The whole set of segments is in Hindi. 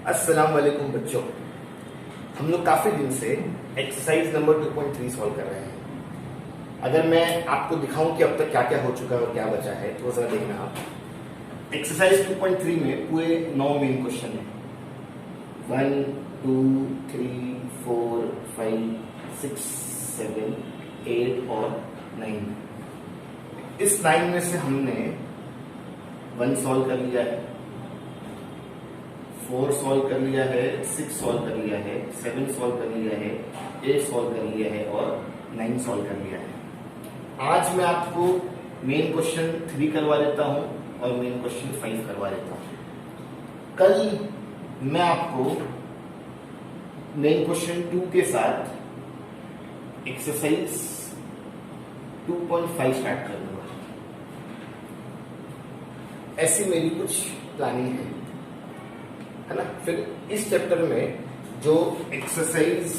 अस्सलाम वालेकुम बच्चों। हम लोग काफी दिन से एक्सरसाइज नंबर 2.3 सॉल्व कर रहे हैं। अगर मैं आपको दिखाऊं कि अब तक क्या क्या हो चुका है और क्या बचा है तो जरा देखना आप। एक्सरसाइज 2.3 में पूरे 9 मेन क्वेश्चन है। 1 2 3 4 5 6 7 8 और 9। इस 9 में से हमने 1 सॉल्व कर लिया है, 4 सॉल्व कर लिया है, 6 सॉल्व कर लिया है, 7 सॉल्व कर लिया है, 8 सॉल्व कर लिया है और 9 सॉल्व कर लिया है। आज मैं आपको मेन क्वेश्चन 3 करवा देता हूं और मेन क्वेश्चन 5 करवा देता हूं। कल मैं आपको मेन क्वेश्चन 2 के साथ एक्सरसाइज 2.5 स्टार्ट कर दूंगा। ऐसी मेरी कुछ प्लानिंग है ना। फिर इस चैप्टर में जो एक्सरसाइज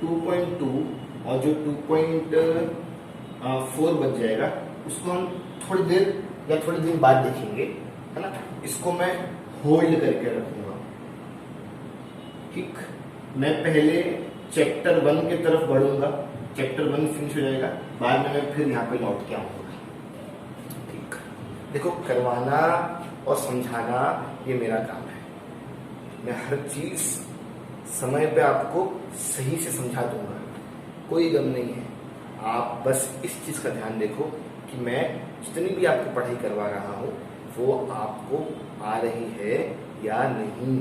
2.2 और जो 2.4 बच जाएगा उसको हम थोड़ी देर या थोड़ी दिन बाद देखेंगे, है ना। इसको मैं होल्ड करके रखूंगा। ठीक, मैं पहले चैप्टर 1 की तरफ बढ़ूंगा, चैप्टर 1 फिनिश हो जाएगा, बाद में मैं फिर यहाँ पे लौट के आऊंगा। ठीक, देखो करवाना और समझाना ये मेरा काम है। मैं हर चीज समय पे आपको सही से समझा दूंगा, कोई गम नहीं है। आप बस इस चीज का ध्यान देखो कि मैं जितनी भी आपको पढ़ाई करवा रहा हूं वो आपको आ रही है या नहीं।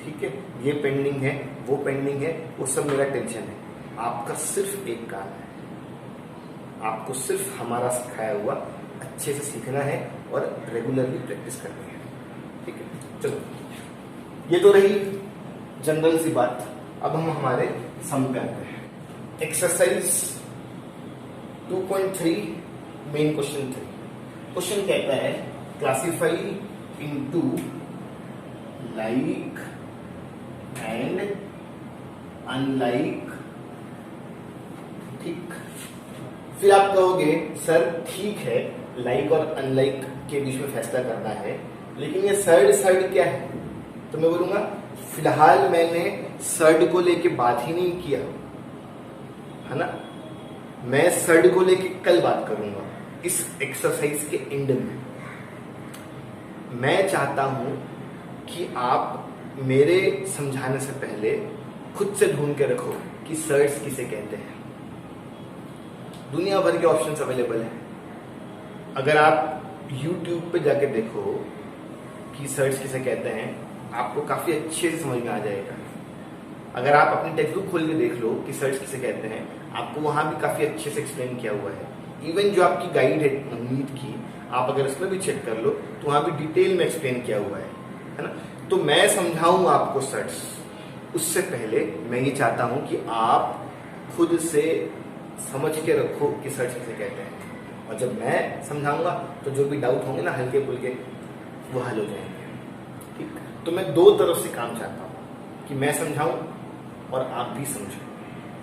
ठीक है, ये पेंडिंग है, वो पेंडिंग है, वो सब मेरा टेंशन है। आपका सिर्फ एक काम है, आपको सिर्फ हमारा सिखाया हुआ अच्छे से सीखना है और रेगुलरली प्रैक्टिस करनी है। ठीक है, चलो ये तो रही जनरल सी बात। अब हम हमारे सम पे आते हैं। Exercise 2.3 main question 3। क्वेश्चन कहता है classify into like and unlike. ठीक, फिर आप कहोगे सर ठीक है, लाइक और अनलाइक के बीच में फैसला करना है, लेकिन ये सर्ड क्या है? तो मैं बोलूंगा फिलहाल मैंने सर्ड को लेके बात ही नहीं किया, है ना। मैं सर्ड को लेके कल बात करूंगा इस एक्सरसाइज के एंड में। मैं चाहता हूं कि आप मेरे समझाने से पहले खुद से ढूंढ के रखो कि सर्ड्स किसे कहते हैं। दुनिया भर के ऑप्शंस अवेलेबल हैं। अगर आप YouTube पे जाके देखो कि सर्च किसे कहते हैं, आपको काफी अच्छे से समझ में आ जाएगा। अगर आप अपनी टेक्स्ट बुक खोल के देख लो कि सर्च किसे कहते हैं, आपको वहां भी काफी अच्छे से एक्सप्लेन किया हुआ है। इवन जो आपकी गाइड है नीट की, आप अगर उसमें भी चेक कर लो तो वहां भी डिटेल में एक्सप्लेन किया हुआ है ना। तो मैं समझाऊं आपको सर्च, उससे पहले मैं ये चाहता हूं कि आप खुद से समझ के रखो कि सर्च किसे कहते हैं। और जब मैं समझाऊंगा तो जो भी डाउट होंगे ना हल्के फुल्के वो हल हो जाएंगे। ठीक, तो मैं 2 तरफ से काम चाहता हूं कि मैं समझाऊं और आप भी समझो,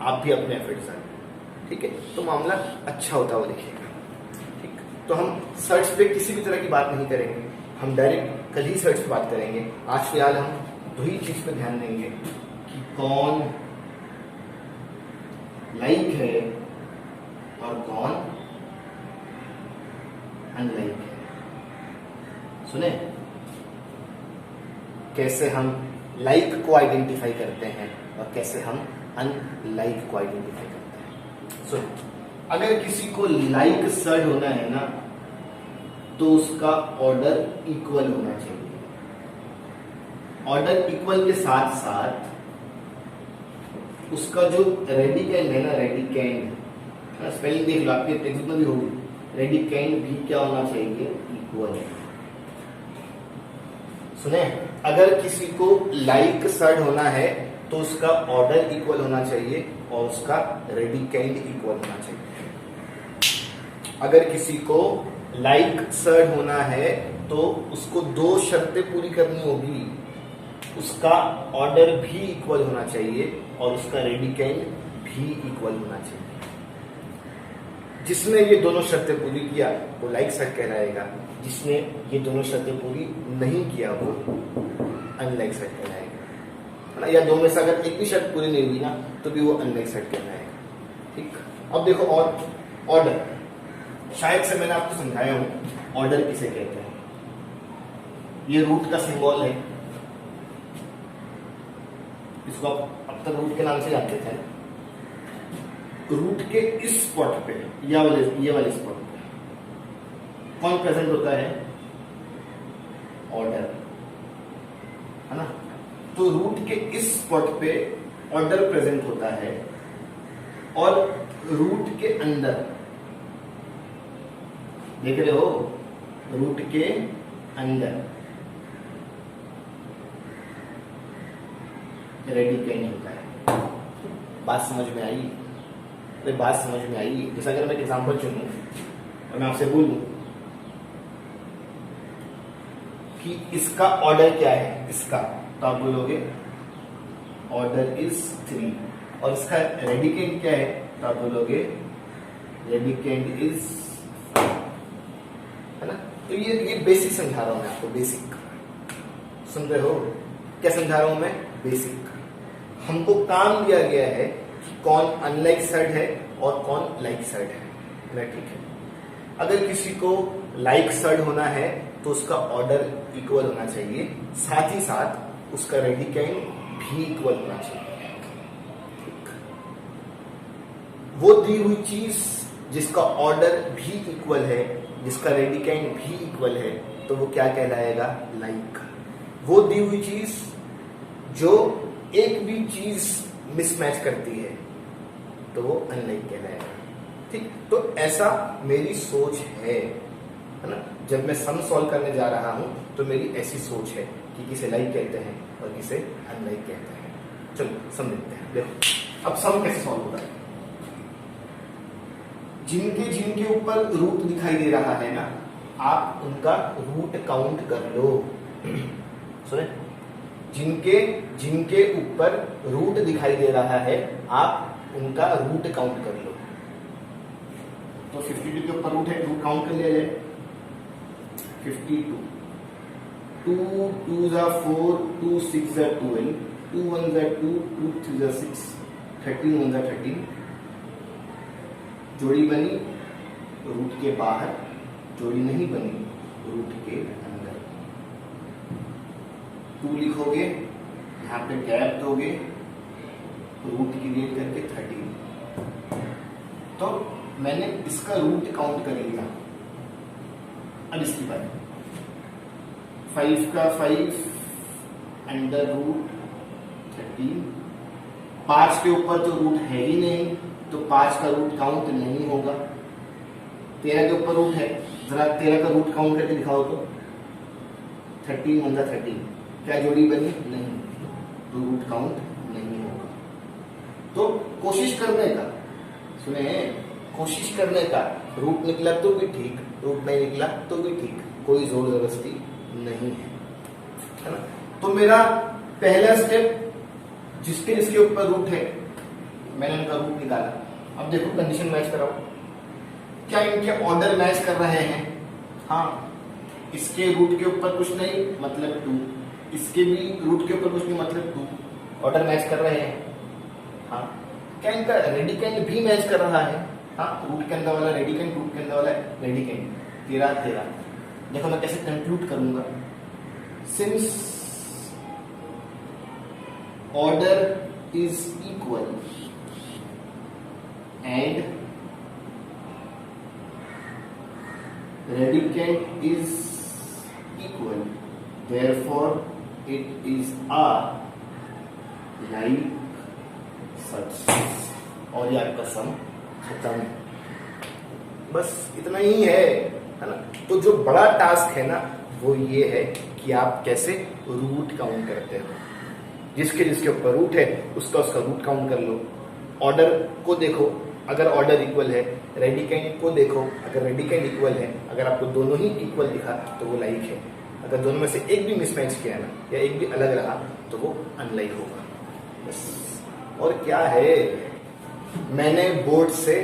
आप भी अपने एफर्ट्स डालें। ठीक है, तो मामला अच्छा होता हुआ दिखेगा। ठीक, तो हम सर्च पे किसी भी तरह की बात नहीं करेंगे, हम डायरेक्ट कल ही सर्च पे बात करेंगे। आज फिलहाल हम 2 ही चीज पे ध्यान देंगे कि कौन लाइक है और कौन अनलाइक है। सुने कैसे हम लाइक को आइडेंटिफाई करते हैं और कैसे हम अनलाइक को आइडेंटिफाई करते हैं। सुन, अगर किसी को लाइक सर्ड होना है ना तो उसका ऑर्डर इक्वल होना चाहिए। ऑर्डर इक्वल के साथ साथ उसका जो रेडिकेंड है ना, रेडिकेंड स्पेलिंग देख लो, आपके टेक्स्ट में भी होगी। रेडिकेंड भी क्या होना चाहिए? इक्वल। सुने, अगर किसी को लाइक सर्ड होना है तो उसका ऑर्डर इक्वल होना चाहिए और उसका रेडिकेंड इक्वल होना चाहिए। अगर किसी को लाइक सर्ड होना है तो उसको 2 शर्तें पूरी करनी होगी। उसका ऑर्डर भी इक्वल होना चाहिए और उसका रेडिकेंड भी इक्वल होना चाहिए। जिसने ये दोनों शर्तें पूरी किया वो लाइक सेट कहलाएगा, जिसने ये दोनों शर्तें पूरी नहीं किया वो अनलाइक सेट कहलाएगा, है ना। या दो में से अगर एक भी शर्त पूरी नहीं हुई ना तो भी वो अनलाइक सेट कहलाएगा। ठीक, अब देखो और ऑर्डर, शायद से मैंने आपको समझाया हूं ऑर्डर किसे कहते हैं। ये रूट का सिंबल है, इसको आप अब तक रूट के नाम से जानते थे। रूट के इस स्पॉट पे ये वाले स्पॉट पे कौन प्रेजेंट होता है? ऑर्डर, है ना। तो रूट के इस स्पॉट पे ऑर्डर प्रेजेंट होता है और रूट के अंदर देख रहे हो, रूट के अंदर रेडिकेंड होता है। बात समझ में आई? अरे बात समझ में आई? जैसा अगर मैं एक एग्जांपल चुनूं और मैं आपसे बोलूं कि इसका ऑर्डर क्या है, इसका, तो आप बोलोगे ऑर्डर इज 3, और इसका रेडिकेंड क्या है तो आप बोलोगे रेडिकेंड इज 5, है ना। तो ये बेसिक समझा रहा हूं मैं आपको, बेसिक सुन रहे हो? क्या समझा रहा हूं मैं? बेसिक। हमको काम दिया गया है कि कौन अनलाइक साइड है और कौन लाइक साइड है, ठीक है। अगर किसी को लाइक साइड होना है तो उसका ऑर्डर इक्वल होना चाहिए, साथ ही साथ उसका रेडिकेंड भी इक्वल होना चाहिए। वो दी हुई चीज जिसका ऑर्डर भी इक्वल है, जिसका रेडिकेंड भी इक्वल है, तो वो क्या कहलाएगा? लाइक। वो दी हुई चीज जो एक भी चीज मिसमैच करती है तो वो अनलाइक कहलाएगा। ठीक, तो ऐसा मेरी सोच है ना। जब मैं सम सॉल्व करने जा रहा हूं तो मेरी ऐसी सोच है कि किसे लाइक कहते हैं और किसे अनलाइक कहते हैं। चलो सम देखते हैं। देखो अब सम कैसे सॉल्व होता है। जिनके जिनके ऊपर रूट दिखाई दे रहा है ना, आप उनका रूट काउंट कर लो। सुने, जिनके जिनके ऊपर रूट दिखाई दे रहा है आप उनका रूट काउंट कर लो। तो 52 के ऊपर रूट है, रूट काउंट कर लिया जाए। 52, 2 2s are 4, 2 6s are 12, 2 1s are 2, 2 3s are 6, 13 1s are 13। जोड़ी बनी रूट के बाहर, जोड़ी नहीं बनी रूट के अंदर। 2 लिखोगे, यहाँ पे गैप दोगे, रूट की रेट करके 13। तो मैंने इसका रूट काउंट कर लिया। अब इसकी बात, 5 का 5 अंडर रूट 13। 5 के ऊपर तो रूट है ही नहीं तो 5 का रूट काउंट नहीं होगा। 13 के ऊपर रूट है, जरा 13 का रूट काउंट करके दिखाओ तो। 13 1 13, क्या जोड़ी बनी? नहीं, तो रूट काउंट नहीं होगा। तो कोशिश करने का, सुने, कोशिश करने का, रूट निकला तो भी ठीक, रूट नहीं निकला तो भी ठीक, कोई जोर जबरदस्ती नहीं है ना। तो मेरा पहला स्टेप, जिसके जिसके ऊपर रूट है मैंने उनका रूट निकाला। अब देखो कंडीशन मैच कराओ, क्या इनके ऑर्डर मैच कर रहे हैं? हाँ, इसके रूट के ऊपर कुछ नहीं मतलब 2, इसके भी रूट के ऊपर कुछ नहीं मतलब 2, ऑर्डर मैच कर रहे हैं। हाँ, क्या इनका रेडिकेंड भी मैच कर रहा है? हाँ, रूट के अंदर वाला रेडिकेंड, रूट के अंदर वाला रेडिकेंड। 13 13। देखो मैं कैसे कंक्लूड करूंगा। Since order is equal and radicand is equal, therefore it is a like such। और ये आपका सम खत्म। बस इतना ही है ना। तो जो बड़ा टास्क है ना वो ये है कि आप कैसे रूट काउंट करते हो। जिसके जिसके ऊपर रूट है उसका रूट काउंट कर लो। ऑर्डर को देखो, अगर ऑर्डर इक्वल है, रेडिकेंड को देखो, अगर रेडिकेंड इक्वल है, अगर आपको दोनों ही इक्वल दिखा तो वो लाइक है। अगर दोनों में से एक भी मिसमैच किया ना या एक भी अलग रहा तो वो अनलाइक होगा। बस और क्या है। मैंने बोर्ड से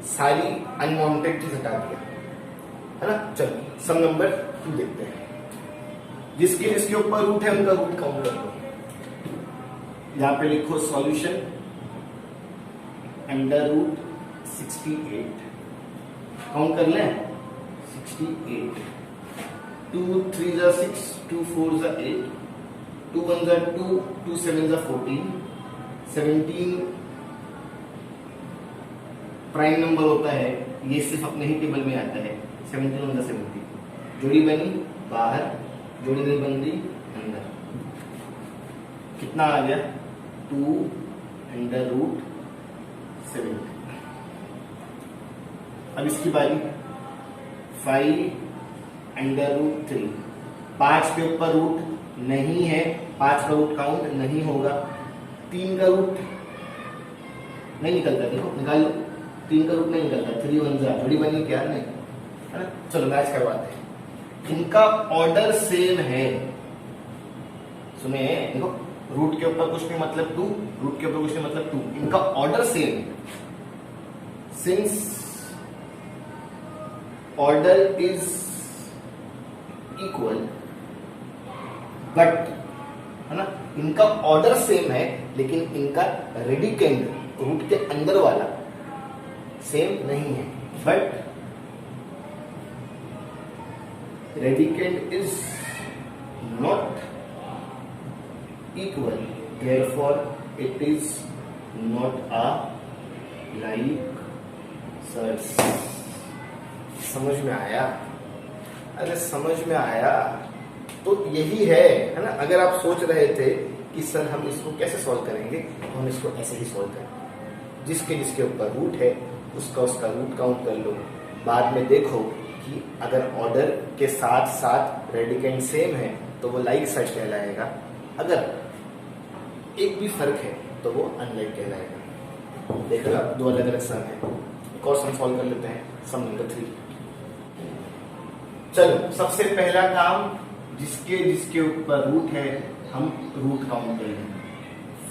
सारी अनवांटेड चीज हटा दिया, है ना। चलो सम नंबर 2 देखते हैं। जिसके जिसके ऊपर रूट है उनका रूट काउंट कर लो। यहां पे लिखो सॉल्यूशन √68 काउंट कर लें। 68 2 3 जा 6 2 4 जा 8 2 1 जा 2 2 7 जा 14 17 प्राइम नंबर होता है, ये सिर्फ अपने ही टेबल में आता है। 17 1 जा 17 जोड़ी बनी बाहर, जोड़ी नहीं बन रही अंदर। कितना आ गया 2√7। अब इसकी बारी 5√3। 5 के ऊपर रूट नहीं है, 5 का रूट काउंट नहीं होगा। 3 का रूट नहीं निकलता, देखो निकाल लो। 3 का रूट नहीं निकलता। 3 1 जा जोड़ी बनी क्या नहीं, है ना। चलो मैच करवाते हैं। इनका ऑर्डर सेम है। सुने देखो, रूट के ऊपर कुछ नहीं मतलब 2, रूट के ऊपर कुछ नहीं मतलब 2। इनका ऑर्डर सेम है। Since order is equal but, है ना, इनका ऑर्डर सेम है लेकिन इनका रेडिकेंड रूट के अंदर वाला सेम नहीं है। But radicand is not equal, therefore it is not a like search। समझ में आया? अरे समझ में आया तो यही है ना। अगर आप सोच रहे थे कि सर हम इसको कैसे सॉल्व करेंगे, तो हम इसको ऐसे ही सॉल्व करेंगे। जिसके जिसके ऊपर रूट है उसका रूट काउंट कर लो। बाद में देखो कि अगर ऑर्डर के साथ साथ रेडिकेंड सेम है तो वो लाइक सर्च कहलाएगा। अगर एक भी फर्क है तो वो अनलाइक कहलाएगा। देखा, 2 अलग अलग सम है। एक और सम सॉल्व कर लेते हैं, सम नंबर 3। चलो सबसे पहला काम, जिसके जिसके ऊपर रूट है हम रूट काउंट करेंगे।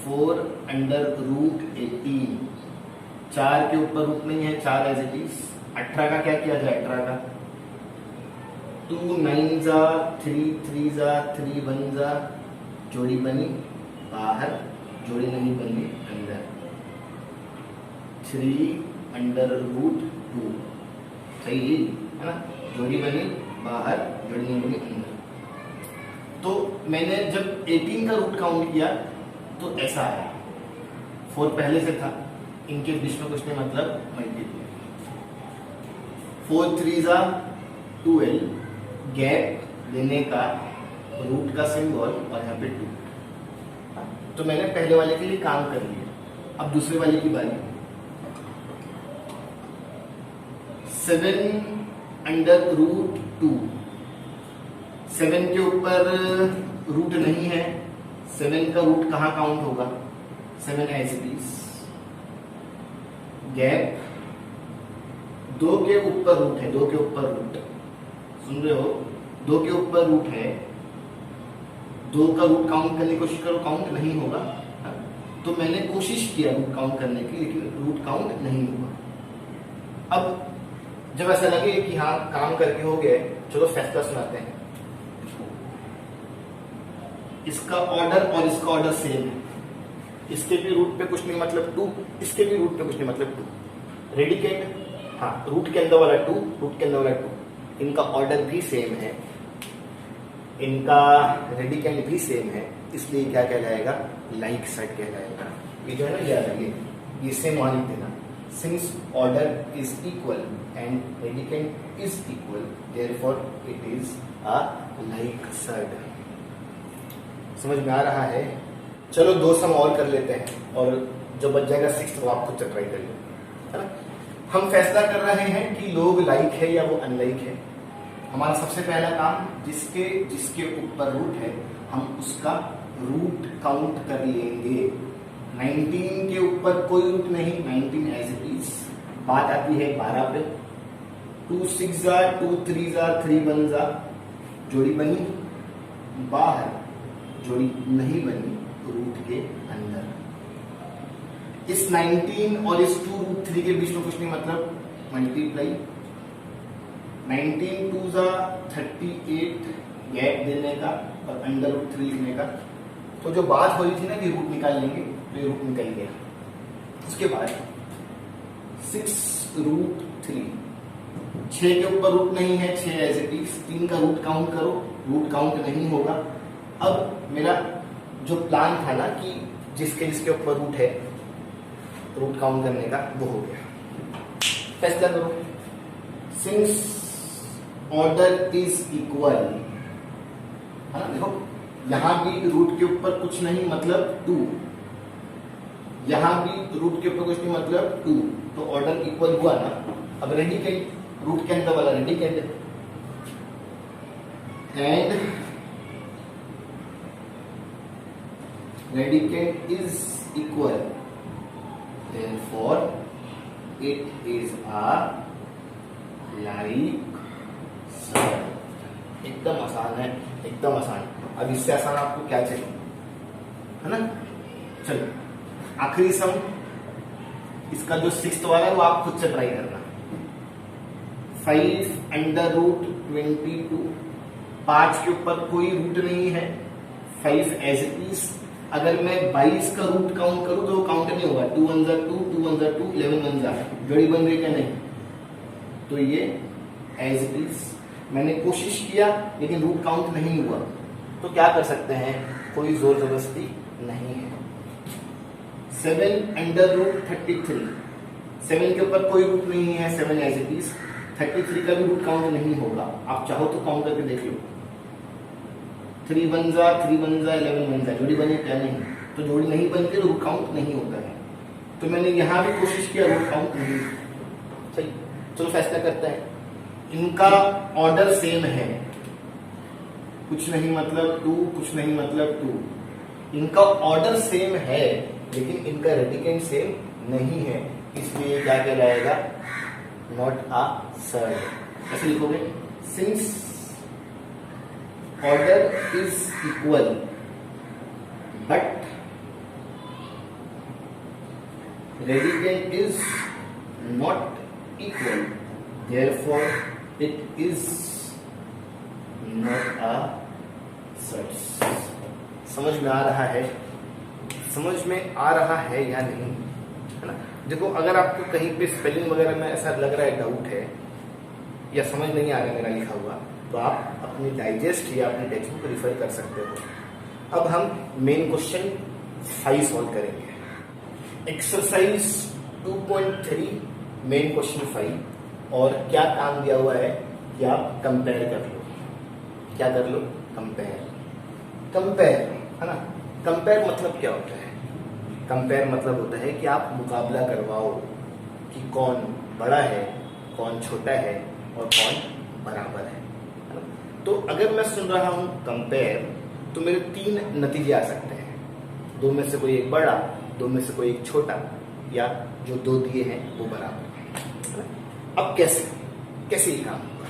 4√18। 4 के ऊपर रूट नहीं है, 4 एज इट इज। 18 का क्या किया जाए? 18 का 2 9 जा 3 3 जा 3 1 जा जोड़ी बनी बाहर, जोड़ी नहीं बनी अंदर। 3√2 सही है ना। जोड़ी बनी बाहर, जोड़ी नहीं बनी अंदर। तो मैंने जब 18 का रूट काउंट किया तो ऐसा आया। 4 पहले से था, इनके बीच में कुछ नहीं मतलब मल्टीप्लाई। 4 3 जा 12 गैप लेने का रूट का सिंबल और यहाँ पे 2। तो मैंने पहले वाले के लिए काम कर लिया। अब दूसरे वाले की बारी। 7√2। 7 के ऊपर रूट नहीं है, 7 का रूट कहाँ काउंट होगा? 7 एज इट इज। गैप 2 के ऊपर रूट है, 2 के ऊपर रूट, सुन रहे हो? 2 के ऊपर रूट है, 2 का रूट काउंट करने की कोशिश करो, काउंट नहीं होगा। तो मैंने कोशिश किया रूट काउंट करने की, लेकिन रूट काउंट नहीं हुआ। अब जब ऐसा लगे कि हाँ काम करके हो गए, चलो फैसला सुनाते हैं। इसका ऑर्डर और इसका ऑर्डर सेम है। इसके भी रूट पे कुछ नहीं मतलब 2, इसके भी रूट पे कुछ नहीं मतलब 2। रेडिकेंड, हाँ रूट के अंदर वाला 2, रूट के अंदर वाला 2। इनका ऑर्डर भी सेम है, इनका रेडिकेंड भी सेम है, इसलिए क्या कहलाएगा? लाइक सेट कहलाएगा। ये जो है ना, याद रखिए, ये सेम मान लिख देना। Since order is equal and radicand is equal, therefore it is a like set. समझ में आ रहा है? चलो 2 सम और कर लेते हैं, और जो बच जाएगा 6 वो आप खुद से ट्राई कर लो, है ना। हम फैसला कर रहे हैं कि लोग लाइक है या वो अनलाइक है। हमारा सबसे पहला काम, जिसके जिसके ऊपर रूट है हम उसका रूट काउंट कर लेंगे। 19 के ऊपर कोई रूट नहीं, 19 एज इट इज। बात आती है 12 पे। 2 6 जा 2 3 जा 3 1 जा जोड़ी बनी बाहर, जोड़ी नहीं बनी रूट के अंदर। इस 19 और इस 2√3 के बीच में कुछ नहीं मतलब मल्टीप्लाई 19 2 जा 38 गैप देने का और अंडर रूट 3 लिखने का। तो जो बात हो रही थी ना कि रूट निकाल लेंगे, तो ये रूट निकल गया। उसके बाद 6 रूट 3, 6 के ऊपर रूट नहीं है, 6 एज इट इज। 3 का रूट काउंट करो, रूट काउंट नहीं होगा। अब मेरा जो प्लान था ना कि जिसके ऊपर रूट है रूट काउंट करने का, वो हो गया। फैसला करो। सिंस ऑर्डर इज इक्वल, है ना, देखो यहां भी रूट के ऊपर कुछ नहीं मतलब 2, यहां भी रूट के ऊपर कुछ नहीं मतलब 2, तो ऑर्डर इक्वल हुआ ना। अब रेडिकेंट रूट के अंदर वाला radicand, and radicand is equal, therefore it is a like circle। एकदम आसान है, एकदम आसान। अब इससे आसान आपको क्या चाहिए, है ना। चलो आखिरी सम, इसका जो 6th वाला है वो आप खुद से ट्राई करना। 5 अंडर रूट 22, 5 के ऊपर कोई रूट नहीं है, 5 एज इट इज। अगर मैं 22 का रूट काउंट करूं तो वो काउंट नहीं होगा। 2 1 जा 2, 2 1 जा 2, 11 1 जा, जोड़ी बन रही क्या नहीं, तो ये एज इट इज। मैंने कोशिश किया लेकिन रूट काउंट नहीं हुआ, तो क्या कर सकते हैं, कोई जोर जबरदस्ती नहीं है। 7 अंडर रूट 33, 7 के ऊपर कोई रूट नहीं है, 7 एज इट इज। 33 का भी रूट काउंट नहीं होगा, आप चाहो तो काउंट करके देख लो। 3 1 जा 3 1 जा 11 1 जा, जोड़ी बने क्या नहीं, तो जोड़ी नहीं बनती तो रूट काउंट नहीं होता है। तो मैंने यहां भी कोशिश किया, रूट काउंट नहीं। सही, चलो फैसला करते हैं। इनका ऑर्डर सेम है, कुछ नहीं मतलब 2, कुछ नहीं मतलब 2। इनका ऑर्डर सेम है लेकिन इनका रेडिकेंट सेम नहीं है, इसलिए क्या कहलाएगा, नॉट अ सर्ड। कैसे लिखोगे, since order is equal but radicand is not equal, therefore it is not a search। समझ में आ रहा है, समझ में आ रहा है या नहीं, है ना। देखो अगर आपको कहीं पे स्पेलिंग वगैरह में ऐसा लग रहा है, डाउट है या समझ नहीं आ रहा है मेरा लिखा हुआ, तो आप अपनी डाइजेस्ट या अपनी टेक्स्ट बुक रिफर कर सकते हो। अब हम मेन क्वेश्चन 5 सॉल्व करेंगे। Exercise 2.3 main question 5। और क्या काम दिया हुआ है कि आप कंपेयर कर लो। क्या कर लो, कंपेयर। कंपेयर, है ना। कंपेयर मतलब क्या होता है, कंपेयर मतलब होता है कि आप मुकाबला करवाओ कि कौन बड़ा है, कौन छोटा है और कौन बराबर है ना? तो अगर मैं सुन रहा हूं कंपेयर, तो मेरे 3 नतीजे आ सकते हैं। 2 में से कोई एक बड़ा, 2 में से कोई एक छोटा, या जो 2 दिए हैं वो बराबर है। अब कैसे ये काम होगा।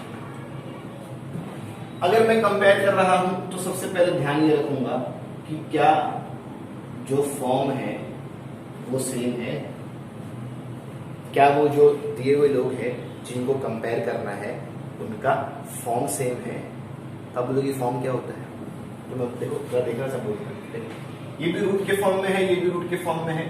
अगर मैं कंपेयर कर रहा हूं तो सबसे पहले ध्यान ये रखूंगा कि क्या जो फॉर्म है वो सेम है, क्या वो जो दिए हुए लोग हैं जिनको कंपेयर करना है उनका फॉर्म सेम है। अब लोग ये फॉर्म क्या होता है, तो मैं देखो थोड़ा देखना सब बोलते, ये भी रूट के फॉर्म में है, ये भी रूट के फॉर्म में है,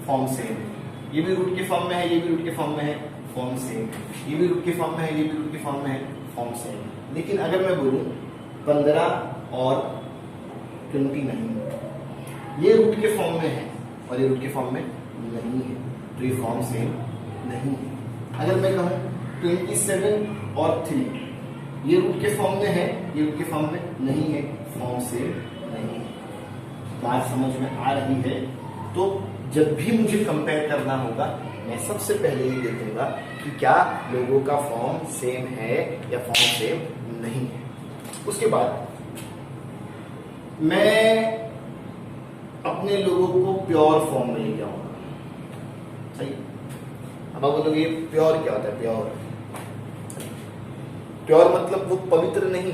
फॉर्म सेम है। ये भी रूट के फॉर्म में है, ये भी रूट के फॉर्म में है, फॉर्म सेम है। ये भी रूट के फॉर्म में है, ये भी रूट के फॉर्म में है, फॉर्म सेम है। लेकिन अगर मैं बोलूं 15 और 20 नहीं, ये रूट के फॉर्म में है और ये रूट के फॉर्म में नहीं है, तो ये फॉर्म सेम नहीं है। अगर मैं कहूं 27 और 3, ये रूट के फॉर्म में है, ये रूट के फॉर्म में नहीं है, फॉर्म सेम नहीं है। बात समझ में आ रही है। तो जब भी मुझे कंपेयर करना होगा, मैं सबसे पहले ये देखूंगा कि क्या लोगों का फॉर्म सेम है या फॉर्म सेम नहीं है। उसके बाद मैं अपने लोगों को प्योर फॉर्म में लेके आऊंगा। सही। अब आप बोलोगे प्योर क्या होता है, प्योर मतलब वो पवित्र नहीं।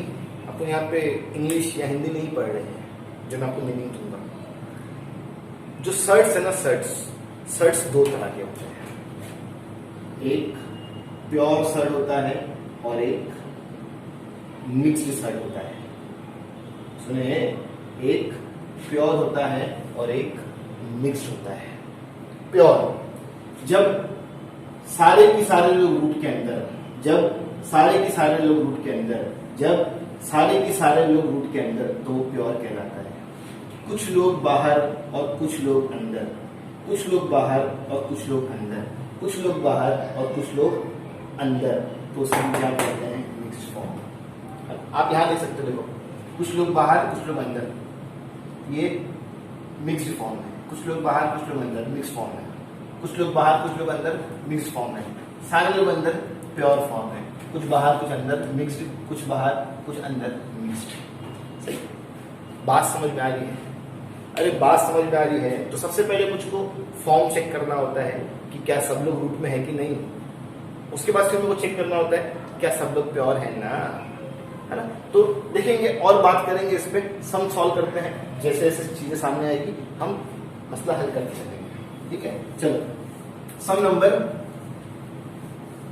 अपन यहाँ पे इंग्लिश या हिंदी नहीं पढ़ रहे हैं, जो मैं आपको मीनिंग दूंगा। जो सर्ट्स है ना, सर्ट्स 2 तरह के होते हैं। एक प्योर सर्ड होता है और एक मिक्स्ड सर्ड होता है। सुनिए, एक प्योर होता है और एक मिक्स्ड होता है। प्योर जब सारे के सारे लोग रूट के अंदर, जब सारे के सारे लोग रूट के अंदर, जब सारे के सारे लोग रूट के अंदर, तो वो प्योर कहलाता है। कुछ लोग बाहर और कुछ लोग अंदर, कुछ लोग बाहर और कुछ लोग अंदर, कुछ लोग बाहर और कुछ लोग अंदर, तो उसे हम क्या कहते हैं? Mixed form. आप यहां देख सकते हो, देखो, कुछ लोग बाहर कुछ लोग अंदर, ये मिक्स्ड फॉर्म है। कुछ लोग बाहर कुछ लोग अंदर, मिक्स्ड फॉर्म है। कुछ लोग बाहर कुछ लोग अंदर, मिक्स्ड फॉर्म है। सारे लोग अंदर प्योर फॉर्म है। कुछ बाहर कुछ अंदर मिक्स्ड, कुछ बाहर कुछ अंदर मिक्स्ड। सही बात समझ में आ रही है? अरे बात समझ में आ रही है तो सबसे पहले मुझको फॉर्म चेक करना होता है कि क्या सब लोग रूट में है कि नहीं। उसके बाद फिर मुझको चेक करना होता है क्या सब लोग प्योर है ना, है ना। तो देखेंगे और बात करेंगे इस पे, सम सॉल्व करते हैं। जैसे जैसे चीजें सामने आएगी हम मसला हल करते चलेंगे, ठीक है। चलो, सम नंबर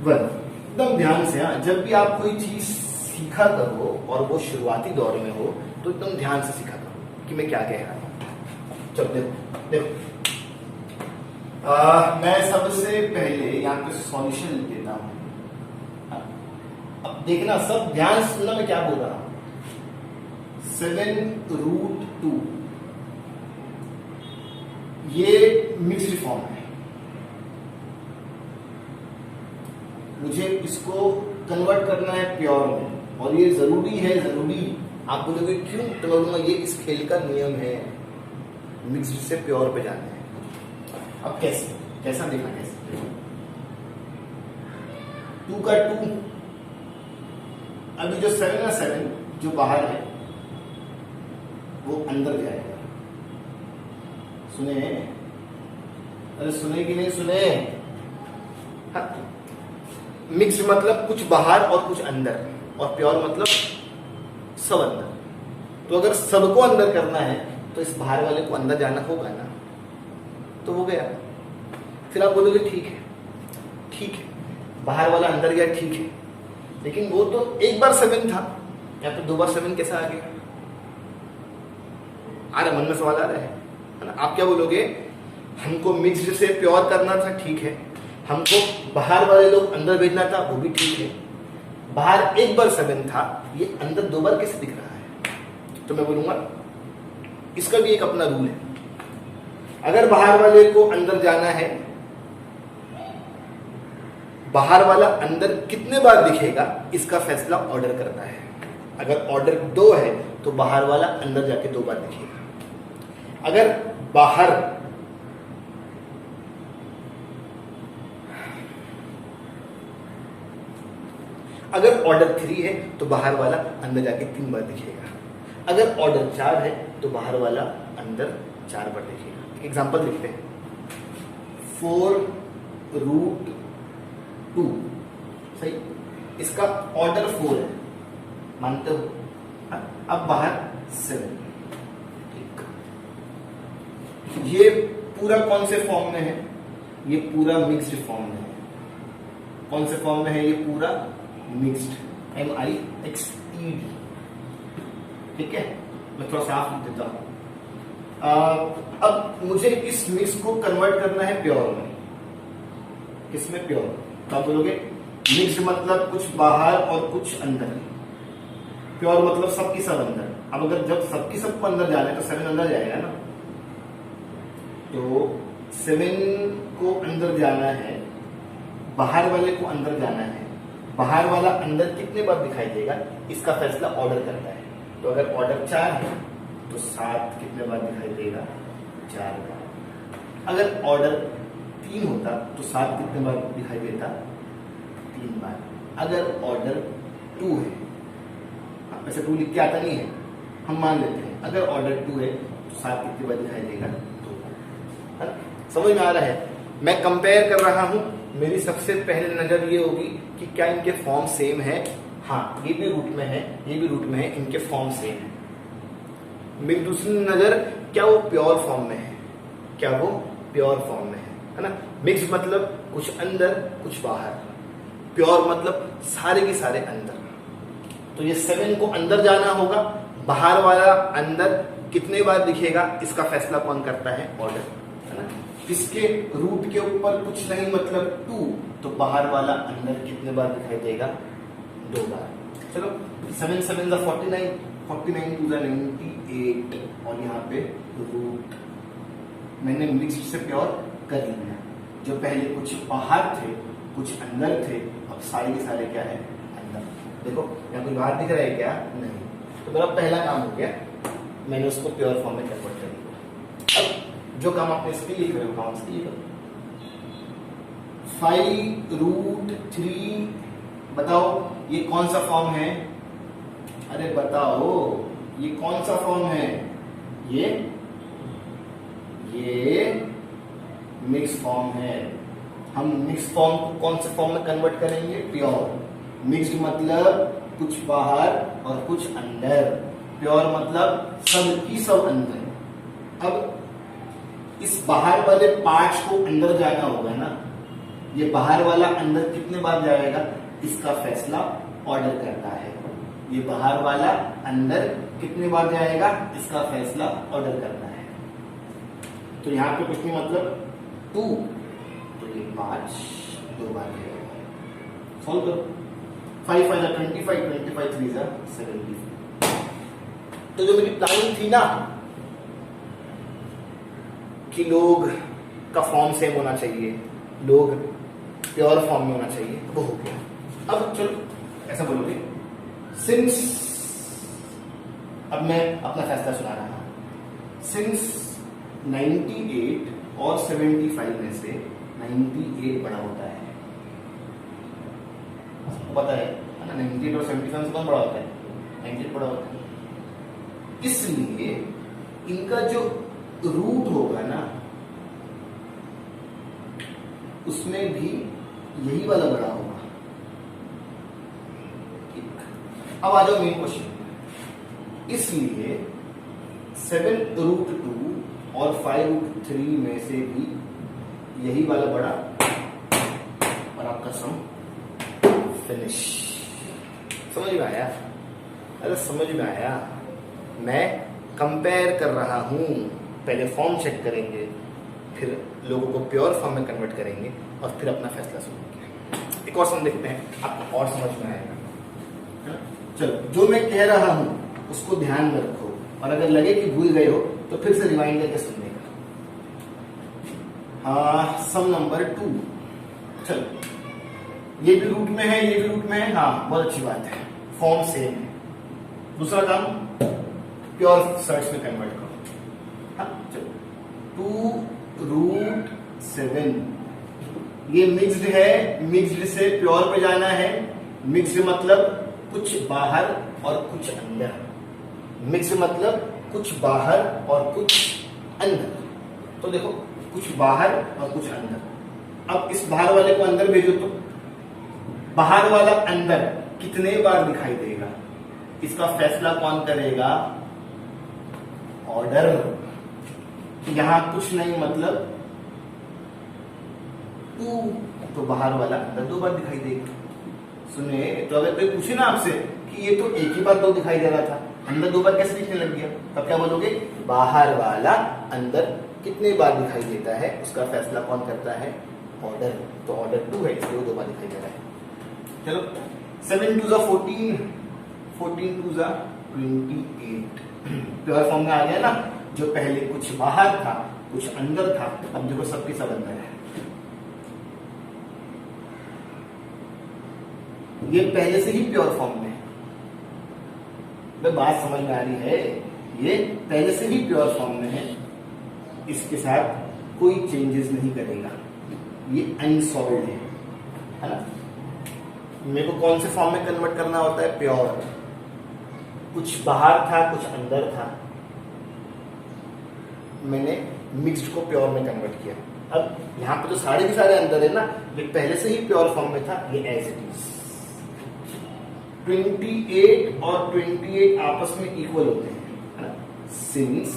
1, एकदम ध्यान से। हाँ, जब भी आप कोई चीज सीखा करो और वो शुरुआती दौर में हो तो एकदम ध्यान से सीखा करो कि मैं क्या कह रहा हूं। चलो देखो देखो, मैं सबसे पहले यहाँ पे सॉल्यूशन लिख देता हूं। अब देखना, सब ध्यान से सुनना मैं क्या बोल रहा हूं। 7√2 ये मिक्स्ड फॉर्म है। मुझे इसको कन्वर्ट करना है प्योर में, और ये जरूरी है। जरूरी आप बोलोगे क्यों? तो मैं बोलूंगा ये इस खेल का नियम है, मिक्स्ड से प्योर पे जाना है। अब कैसे, कैसा देखना, कैसे? 2 का 2, अभी जो 7 का 7 जो बाहर है वो अंदर जाएगा। सुने? अरे सुने कि नहीं सुने? हाँ। मिक्स मतलब कुछ बाहर और कुछ अंदर, और प्योर मतलब सब अंदर। तो अगर सबको अंदर करना है तो इस बाहर वाले को अंदर जाना होगा ना, तो हो गया। फिर आप बोलोगे ठीक है, ठीक है, बाहर वाला अंदर गया, ठीक है, लेकिन वो तो एक बार 7 था, या तो 2 बार 7 कैसा आ गया? आ रहा, मन में सवाल आ रहा है ना? आप क्या बोलोगे? हमको मिक्स्ड से प्योर करना था, ठीक है। हमको बाहर वाले लोग अंदर भेजना था, वो भी ठीक है। बाहर एक बार 7 था, ये अंदर 2 बार कैसे दिख रहा है? तो मैं बोलूंगा इसका भी एक अपना रूल है। अगर बाहर वाले को अंदर जाना है, बाहर वाला अंदर कितने बार दिखेगा इसका फैसला ऑर्डर करता है। अगर ऑर्डर 2 है तो बाहर वाला अंदर जाके 2 बार दिखेगा। अगर बाहर अगर ऑर्डर 3 है तो बाहर वाला अंदर जाके 3 बार दिखेगा। अगर ऑर्डर 4 है तो बाहर वाला अंदर 4 बार दिखेगा। एग्जांपल लिखते हैं, 4√2, सही, इसका ऑर्डर 4 है, मानते हो? अब बाहर 7, ठीक। ये पूरा कौन से फॉर्म में है? ये पूरा मिक्स्ड फॉर्म में है। कौन से फॉर्म में है? ये पूरा मिक्स्ड, MIXED, ठीक है। मैं थोड़ा साफ लिख देता हूं। अब मुझे इस मिक्स को कन्वर्ट करना है प्योर में। किसमें? प्योर। तो आप बोलोगे मिक्स्ड मतलब कुछ बाहर और कुछ अंदर, प्योर मतलब सबकी सब अंदर। अब अगर जब सबकी सबको अंदर जाना है तो 7 अंदर जाएगा ना, तो 7 को अंदर जाना है, बाहर वाले को अंदर जाना है। बाहर वाला अंदर कितने बार दिखाई देगा इसका फैसला ऑर्डर करता है। तो अगर ऑर्डर 4 है तो 7 कितने बार दिखाई देगा? 4 बार। अगर ऑर्डर 3 होता तो 7 कितने बार दिखाई देता? 3 बार। अगर ऑर्डर 2 है, वैसे 2 लिख के आता नहीं है, हम मान लेते हैं, अगर ऑर्डर 2 है तो 7 कितने बार दिखाई देगा? 2 बार। समझ में आ रहा है? मैं कंपेयर कर रहा हूं। मेरी सबसे पहले नजर ये होगी कि क्या इनके फॉर्म सेम है। हाँ, ये भी रूट में है, ये भी रूट में है, इनके फॉर्म सेम है। मेरी दूसरी नजर, क्या वो प्योर फॉर्म में है? क्या वो प्योर फॉर्म में है ना? मिक्स मतलब कुछ अंदर कुछ बाहर, प्योर मतलब सारे के सारे अंदर। तो ये 7 को अंदर जाना होगा, बाहर वाला अंदर कितने बार दिखेगा इसका फैसला कौन करता है? ऑर्डर, है ना। इसके रूट के ऊपर कुछ नहीं मतलब 2, तो बाहर वाला अंदर कितने बार दिखाई देगा? 2 बार। चलो 7 7 49, 49 2 98, और यहाँ पे रूट मैंने मिक्स्ड से प्योर कर लिया। जो पहले कुछ बाहर थे कुछ अंदर थे, अब सारे के सारे क्या है? अंदर। देखो यहाँ कोई बाहर दिख रहा है क्या? नहीं। तो मेरा पहला काम हो गया, मैंने उसको प्योर फॉर्म में कन्वर्ट कर दिया। अब जो काम आपने इसके लिए करो, काम इसके लिए करो। 5√3, बताओ ये कौन सा फॉर्म है? अरे बताओ ये कौन सा फॉर्म है? ये मिक्स फॉर्म है। हम मिक्स फॉर्म को कौन से फॉर्म में कन्वर्ट करेंगे? प्योर। मिक्स्ड मतलब कुछ बाहर और कुछ अंदर, प्योर मतलब सब की सब अंदर। अब इस बाहर वाले पार्ट्स को अंदर जाना होगा ना, ये बाहर वाला अंदर कितने बार जाएगा इसका फैसला ऑर्डर करता है। ये बाहर वाला अंदर कितने बार जाएगा इसका फैसला ऑर्डर करता है। तो यहाँ पे कुछ नहीं मतलब 2, तो ये 5 2 बार जाएगा। सॉल्व करो। 5 5 25, 25 3 70। तो जो मेरी प्लानिंग थी ना कि लोग का फॉर्म सेम होना चाहिए, लोग प्योर फॉर्म में होना चाहिए, वो हो गया। अब चलो ऐसा बोलोगे, सिंस, अब मैं अपना फैसला सुना रहा हूं। सिंस 98 और 75 में से 98 बड़ा होता है, पता है ना? 98 और 75 से कौन बड़ा होता है? 98 बड़ा होता है। इसलिए इनका जो रूट होगा ना उसमें भी यही वाला बड़ा होगा। अब आ जाओ मेन क्वेश्चन। इसलिए 7√2 और 5√3 में से भी यही वाला बड़ा, और आपका सम फिनिश। समझ में आया? अरे समझ में आया। मैं कंपेयर कर रहा हूं, पहले फॉर्म चेक करेंगे, फिर लोगों को प्योर फॉर्म में कन्वर्ट करेंगे और फिर अपना फैसला सुनेंगे। एक और सम देखते हैं, आपको और समझ में आएगा। चलो जो मैं कह रहा हूं उसको ध्यान में रखो, और अगर लगे कि भूल गए हो तो फिर से रिवाइंड करके सुनने का। हाँ, सम नंबर 2। चलो ये भी रूट में है, ये भी रूट में है। हाँ बहुत अच्छी बात है, फॉर्म सेम है। दूसरा काम प्योर सर्च में कन्वर्ट करो। हाँ चलो 2√7, ये मिक्स्ड है, मिक्स्ड से प्योर पे जाना है। मिक्स्ड मतलब कुछ बाहर और कुछ अंदर, मिक्स्ड मतलब कुछ बाहर और कुछ अंदर। तो देखो कुछ बाहर और कुछ अंदर। अब इस बाहर वाले को अंदर भेजो तो बाहर वाला अंदर कितने बार दिखाई देगा इसका फैसला कौन करेगा? ऑर्डर। यहां कुछ नहीं मतलब 2, तो बाहर वाला अंदर 2 बार दिखाई देगा। सुने, तो अगर कोई पूछे ना आपसे कि ये तो एक ही बार 2 दिखाई दे रहा था, अंदर 2 बार कैसे दिखने लग गया, तब क्या बोलोगे? बाहर वाला अंदर कितने बार दिखाई देता है उसका फैसला कौन करता है? ऑर्डर। तो ऑर्डर 2 है, इसलिए 2 बार दिखाई दे रहा है। चलो 7 2 14, 14 2 28। प्योर फॉर्म में आ गया ना, जो पहले कुछ बाहर था कुछ अंदर था, अब देखो सबके सब अंदर है। ये पहले से ही प्योर फॉर्म में है। बात समझ में आ रही है? ये पहले से ही प्योर फॉर्म में है, इसके साथ कोई चेंजेस नहीं करेगा, ये अनसॉल्व्ड है ना। मेरे को कौन से फॉर्म में कन्वर्ट करना होता है? प्योर। कुछ बाहर था कुछ अंदर था, मैंने मिक्स्ड को प्योर में कन्वर्ट किया। अब यहाँ पे तो सारे के सारे अंदर है ना, ये पहले से ही प्योर फॉर्म में था, ये एज इट इज। 28 और 28 आपस में इक्वल होते हैं। सिंस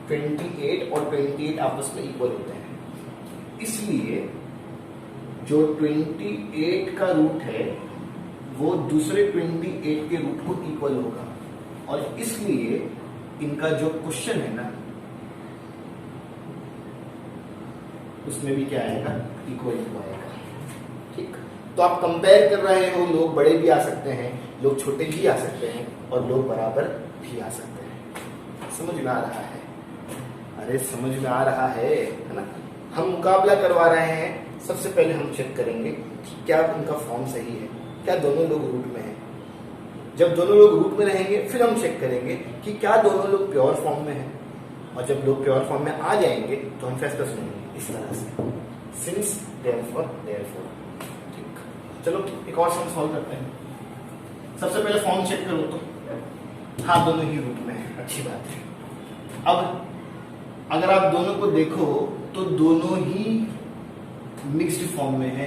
28 और 28 आपस में इक्वल होते हैं, इसलिए जो 28 का रूट है वो दूसरे 28 के रूट को इक्वल होगा, और इसलिए इनका जो क्वेश्चन है ना उसमें भी क्या आएगा, इक्वल टू आएगा। ठीक, तो आप कंपेयर कर रहे हो, लोग बड़े भी आ सकते हैं, लोग छोटे भी आ सकते हैं, और लोग बराबर भी आ सकते हैं। समझ में आ रहा है? अरे समझ में आ रहा है ना? हम मुकाबला करवा रहे हैं। सबसे पहले हम चेक करेंगे कि क्या उनका फॉर्म सही है, क्या दोनों लोग रूट में हैं। जब दोनों लोग रूट में रहेंगे फिर हम चेक करेंगे कि क्या दोनों लोग प्योर फॉर्म में हैं, और जब लोग प्योर फॉर्म में आ जाएंगे तो हम फैसला सुनेंगे इस तरह से, सिंस देयरफॉर देयरफॉर। ठीक, चलो एक और सम सॉल्व करते हैं। सबसे पहले फॉर्म चेक करो तो हाँ दोनों ही रूट में है, अच्छी बात है। अब अगर आप दोनों को देखो तो दोनों ही मिक्स्ड फॉर्म में है,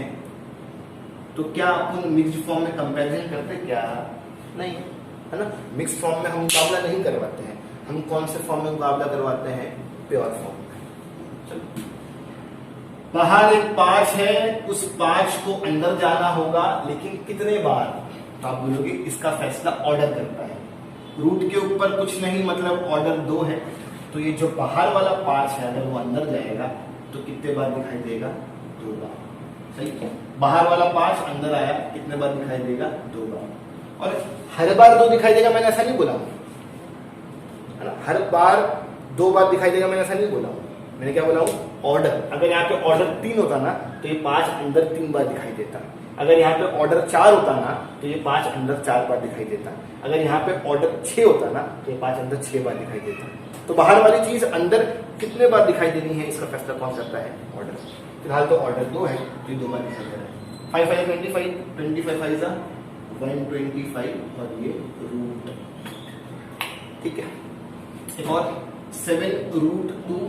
तो क्या अपन मिक्स्ड फॉर्म में कंपैरिजन करते हैं? क्या नहीं, है ना? मिक्स्ड फॉर्म में हम मुकाबला नहीं करवाते हैं, हम कौन से फॉर्म में मुकाबला करवाते हैं? प्योर फॉर्म में। चलो, बाहर एक 5 है, उस 5 को अंदर जाना होगा, लेकिन कितने बार? तो आप बोलोगे इसका फैसला ऑर्डर करता है। रूट के ऊपर कुछ नहीं, मतलब ऑर्डर 2 है, तो ये जो बाहर वाला 5 है अगर वो अंदर जाएगा तो कितने बार दिखाई देगा? 2 बार। सही है, बाहर वाला 5 अंदर आया, कितने बार दिखाई देगा? 2 बार। और हर बार 2 दिखाई देगा मैंने ऐसा नहीं बोला हूं, है ना? हर बार 2 बार दिखाई देगा मैंने ऐसा नहीं बोला हूं। मैंने क्या बोला हूं? ऑर्डर। अगर यहाँ पे ऑर्डर 3 होता ना तो ये 5 अंदर 3 बार दिखाई देता। अगर यहाँ पे ऑर्डर 4 होता ना तो ये 5 अंदर 4 बार दिखाई देता। अगर यहाँ पे ऑर्डर 6 होता ना तो ये 5 अंदर 6 बार दिखाई देता। तो बाहर वाली चीज अंदर कितने बार दिखाई देनी है, इसका फैसला कौन करता है? ऑर्डर। फिलहाल तो ऑर्डर 2 है तो ये 2 बार दिखाई दे रहा है। 5 5 25, 25 5 जा 125, और ये रूट। ठीक है, एक और 7 रूट 2,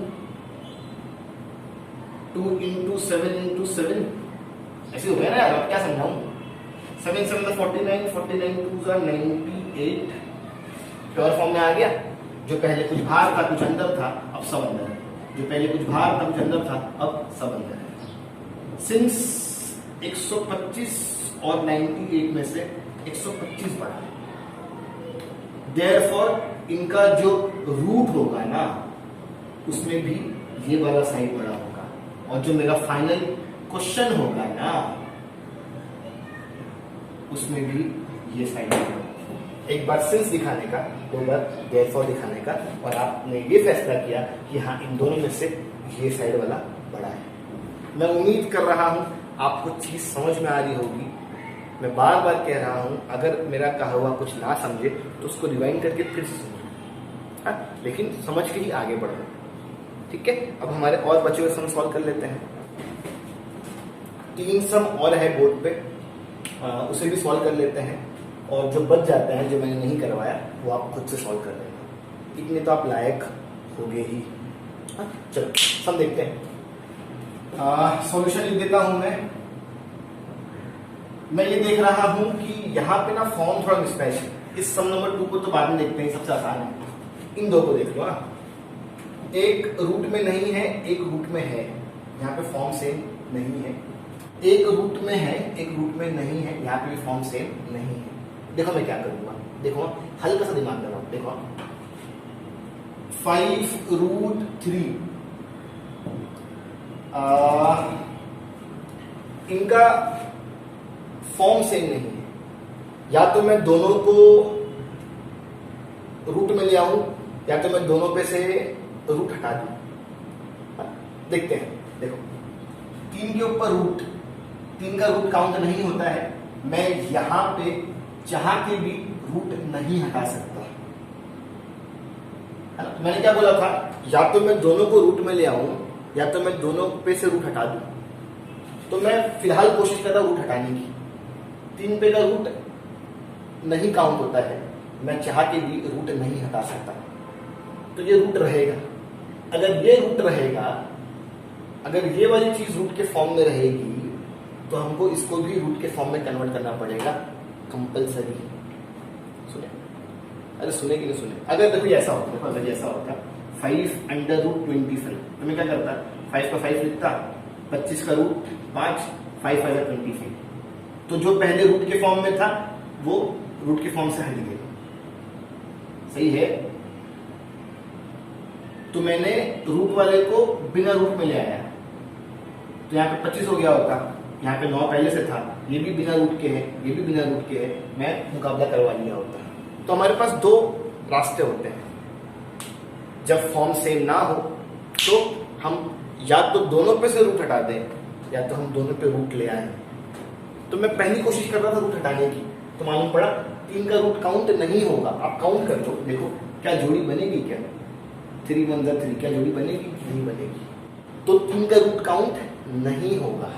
2 इंटू 7 इंटू 7, ऐसे हो गया ना यार? अब क्या समझाऊं? 7 7 49, 49 2 98। प्योर फॉर्म में आ गया। जो पहले कुछ बाहर था कुछ अंदर था, अब सब अंदर है। जो पहले कुछ बाहर था कुछ अंदर था, अब सब अंदर है। सिंस 125 और 98 में से 125 बड़ा है, देयरफॉर इनका जो रूट होगा ना उसमें भी ये वाला साइड बड़ा होगा, और जो मेरा फाइनल क्वेश्चन होगा ना उसमें भी ये साइड होगा। एक बार सिंस दिखाने का, 2 बार देयरफॉर दिखाने का, और आपने ये फैसला किया कि हाँ इन दोनों में से ये साइड वाला बड़ा है। मैं उम्मीद कर रहा हूं आपको चीज समझ में आ रही होगी। मैं बार बार कह रहा हूं, अगर मेरा कहा हुआ कुछ ना समझे तो उसको रिवाइंड करके फिर से समझो, लेकिन समझ के ही आगे बढ़ो। ठीक है, अब हमारे और बचे हुए सम सॉल्व कर लेते हैं। 3 सम और है बोर्ड पे, उसे भी सॉल्व कर लेते हैं, और जो बच जाते हैं जो मैंने नहीं करवाया वो आप खुद से सॉल्व कर लेना। इतने तो आप लायक होगे ही। चलो सम देखते हैं। सॉल्यूशन लिख देता हूं मैं ये देख रहा हूं कि यहाँ पे ना फॉर्म थोड़ा मिसमैच है। इस सम नंबर 2 को तो बाद में देखते हैं, सबसे आसान है। इन 2 को देख लो। एक रूट में नहीं है, एक रूट में है। यहाँ पे फॉर्म सेम नहीं है। एक रूट में है, एक रूट में नहीं है। यहाँ पे भी फॉर्म सेम नहीं है। देखो मैं क्या करूंगा, देखो हल्का सा दिमाग लगाओ। देखो 5 रूट 3, इनका फॉर्म सेम नहीं है। या तो मैं दोनों को रूट में ले आऊं, या तो मैं दोनों पे से रूट हटा दूं। देखते हैं। देखो 3 के ऊपर रूट, 3 का रूट काउंट नहीं होता है। मैं यहां पे चाह के भी रूट नहीं हटा सकता। तो मैंने क्या बोला था, या तो मैं दोनों को रूट में ले आऊं, या तो मैं दोनों पे से रूट हटा दूं। तो मैं फिलहाल कोशिश कर रहा हूं रूट हटाने की। 3 पे का रूट नहीं काउंट होता है, मैं चाह के भी रूट नहीं हटा सकता। तो ये रूट रहेगा। अगर ये रूट रहेगा, अगर ये वाली चीज रूट के फॉर्म में रहेगी, तो हमको इसको भी रूट के फॉर्म में कन्वर्ट करना पड़ेगा, कंपलसरी। सुने? अरे सुने कि नहीं सुने? अगर देखो ऐसा होता है, अगर ऐसा होता 5 अंडर रूट 25, तो मैं क्या करता, 5 का 5 लिखता, 25 का रूट 5, 5 5 25। तो जो पहले रूट के फॉर्म में था वो रूट के फॉर्म से हट गया, सही है। तो मैंने रूट वाले को बिना रूट में ले आया, तो यहाँ पे 25 हो गया होता, यहाँ पे 9 पहले से था, ये भी बिना रूट के है, ये भी बिना रूट के है, मैं मुकाबला करवा लिया होता। तो हमारे पास दो रास्ते होते हैं, जब फॉर्म सेम ना हो तो हम या तो दोनों पे से रूट हटा दें या तो हम दोनों पे रूट ले आए। तो मैं पहली कोशिश कर रहा था रूट हटाने की, तो मालूम पड़ा 3 का रूट काउंट नहीं होगा। आप काउंट कर लो, देखो क्या जोड़ी बनेगी, क्या 3 1 3, क्या जोड़ी बनेगी? नहीं बनेगी। तो 3 का रूट काउंट नहीं होगा।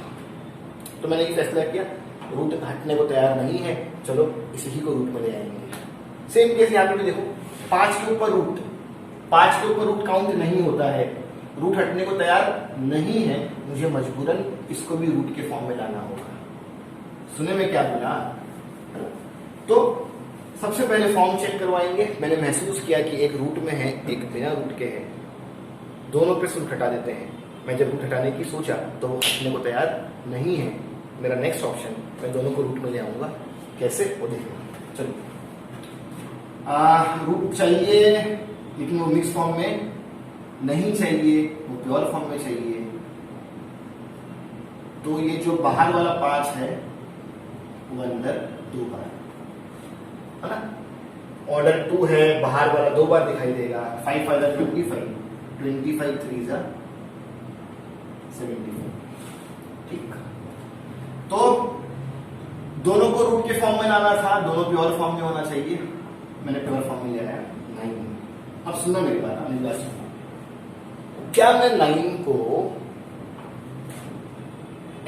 तो मैंने ये फैसला किया रूट हटने को तैयार नहीं है, चलो इसी को रूट में ले आएंगे। सेम केस यहाँ पे भी देखो, 5 के ऊपर रूट काउंट नहीं होता है, रूट हटने को तैयार नहीं है, मुझे मजबूरन इसको भी रूट के फॉर्म में लाना होगा। सुने में क्या बोला? तो सबसे पहले फॉर्म चेक करवाएंगे। मैंने महसूस किया कि एक रूट में है, एक बिना रूट के है, दोनों पे रूट हटा देते हैं। मैं जब रूट हटाने की सोचा तो वो हटने को तैयार नहीं है। मेरा नेक्स्ट ऑप्शन, मैं दोनों को रूट में ले आऊंगा। कैसे? वो देखो। चलो, रूट चाहिए लेकिन वो मिक्स फॉर्म में नहीं चाहिए, वो प्योर फॉर्म में चाहिए। तो ये जो बाहर वाला 5 है वो अंदर 2 बार है ना, ऑर्डर 2 है, बाहर वाला 2 बार दिखाई देगा। 5 5 25, 25 3 75। ठीक, तो दोनों को रूट के फॉर्म में लाना था, दोनों प्योर फॉर्म में होना चाहिए, मैंने प्योर फॉर्म में ले आया 9। अब सुनना मेरी बात, मेरी बात सुनो। क्या मैं 9 को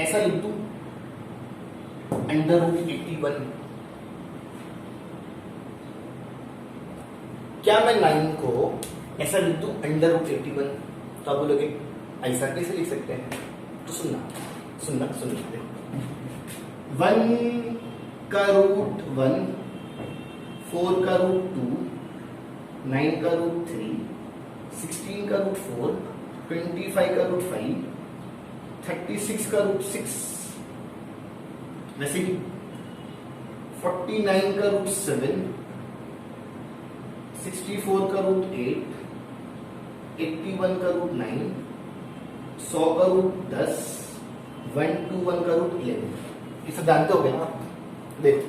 ऐसा लिख दूं अंडर रूट 81? क्या मैं 9 को ऐसा लिख दूं अंडर रूट 81? तो आप बोलोगे ऐसा कैसे लिख सकते हैं? तो सुनना 1 का रूट 1, 4 का रूट 2, 9 का रूट 3, 16 का रूट 4, 25 का रूट 5, 36 का रूट 6, वैसे ही 49 का रूट 7, 64 का रूट 8, 81 का रूट 9, 100 का रूट 10, 121 का रूट 11। ये सब जानते हो गया आप? देखो,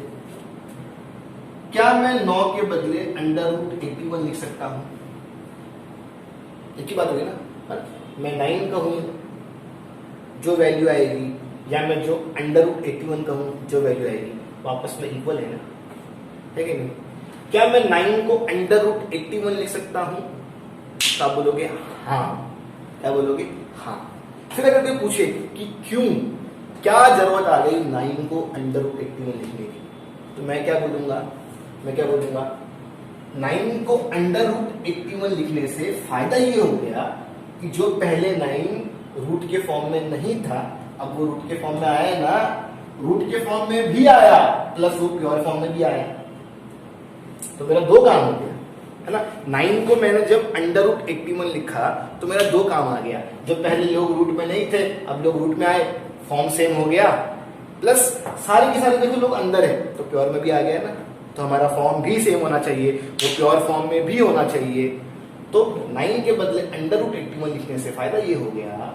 क्या मैं 9 के बदले अंडर रूट 81 लिख सकता हूं? एक ही बात होगी ना, मैं 9 कहूं जो वैल्यू आएगी, या मैं जो अंडर रूट 81 कहूं जो वैल्यू आएगी, वो आपस में इक्वल है ना, है कि नहीं? क्या मैं 9 को अंडर रूट 81 लिख सकता हूं? तो आप बोलोगे हाँ। क्या बोलोगे? हाँ। फिर अगर कोई पूछे कि क्यों, क्या जरूरत आ गई 9 को अंडर रूट 81 लिखने की, तो मैं क्या बोलूंगा? 9 को अंडर रूट 81 लिखने से फायदा ये हो गया कि जो पहले 9 रूट के फॉर्म में नहीं था, अब वो रूट के फॉर्म में आया ना, रूट के फॉर्म में भी आया प्लस वो प्योर फॉर्म में भी आया। तो मेरा 2 काम हो गया, है ना। 9 को मैंने जब अंडर रूट 81 लिखा तो मेरा 2 काम आ गया। जो पहले लोग रूट में नहीं थे, अब लोग रूट में आए, फॉर्म सेम हो गया, प्लस सारी की सारी देखो लोग अंदर है तो प्योर में भी आ गया ना। तो हमारा फॉर्म भी सेम होना चाहिए, वो प्योर फॉर्म में भी होना चाहिए। तो 9 के बदले अंडर रूट 81 लिखने से फायदा ये हो गया